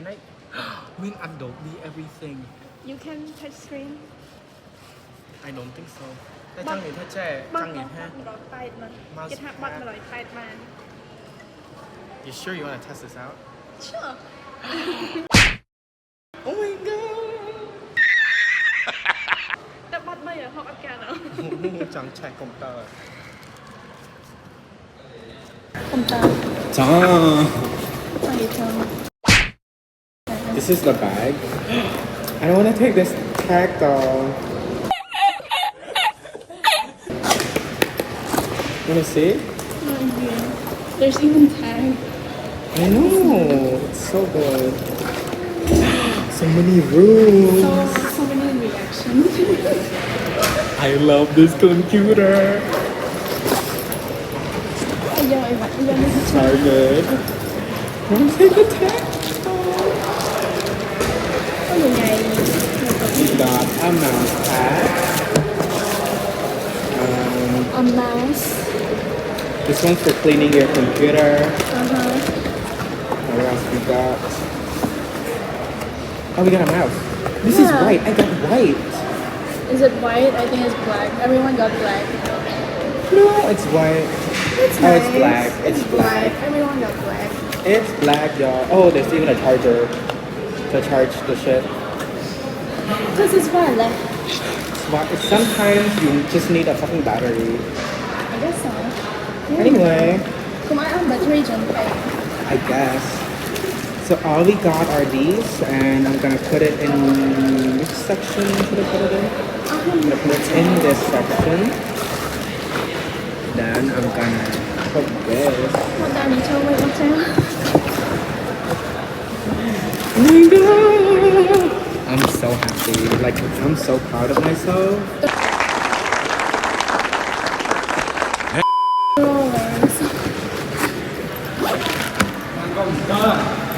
Can I win Adobe everything? You can touch screen. I don't think so. តែចង់និយាយថាចេះចង់និយាយថា 180 មកគេថាបត់180បាន You sure you want to test this out? Sure. Oh my god. តែបត់3ហកអត់កានអត់ ចង់ឆែកកុំព្យូទ័រ កុំព្យូទ័រ ចា អីចឹង This is the bag. I don't want to take this tag off. Wanna see? Not here. There's even tag. I know. It's so good. So many rooms. So many reactions. I love this computer. Ayaw, this is So good. Wanna take the tag? We got a mouse pad. A mouse. This one's for cleaning your computer. Uh-huh. What else we got? Oh, we got a mouse. This is white. I got white. Is it white? I think it's black. Everyone got black. No, it's white. It's Oh, nice. it's black. It's black. Everyone got black. It's black, y'all. Oh, there's even a charger to charge the shit. Because it's wireless. But sometimes you just need a fucking battery. I guess so. Anyway, Kumain battery dyan. I guess. So all we got are these, and I'm gonna put it in which section should I put it in? I'm gonna put it in this section. Then I'm gonna put this. What time you told me what time? Oh my god! I'm so happy. Like I'm so proud of myself.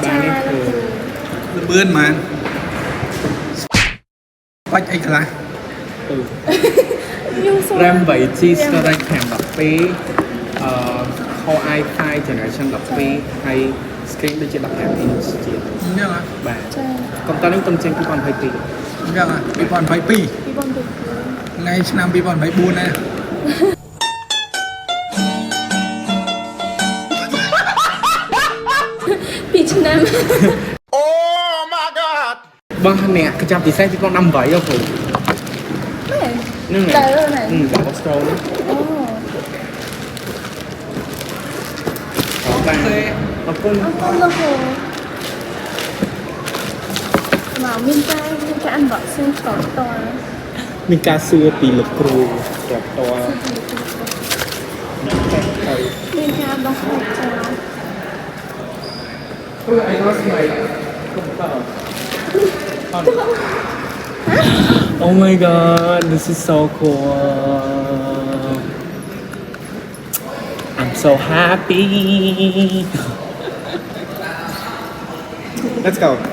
Bạn ấy cười. Bươn mà bách ấy là RAM 7G storage 512 Core i5 generation 12 ហើយ screen ដូចជា15 inch ទៀត ហ្នឹងហ៎ បាទកុំព្យូទ័រនេះទំចេញ2022 ហ្នឹងហ៎2022 ថ្ងៃឆ្នាំ2024ដែរ ពីឆ្នាំ Oh my god បងអ្នកកញ្ចប់ពិសេស2018ហ្នឹងគ្រូ មែន ហ្នឹង ដើរមែន ដើរ scroll អូ បាទអរគុណ អរគុណលោកគ្រូមកមានការ unboxing ផ្ទាល់ផ្ទាល់ មានការសួរពីលោកគ្រូផ្ទាល់ផ្ទាល់ មានការដោះស្រាយចា I lost my computer. Oh my god, this is so cool. I'm so happy. Let's go.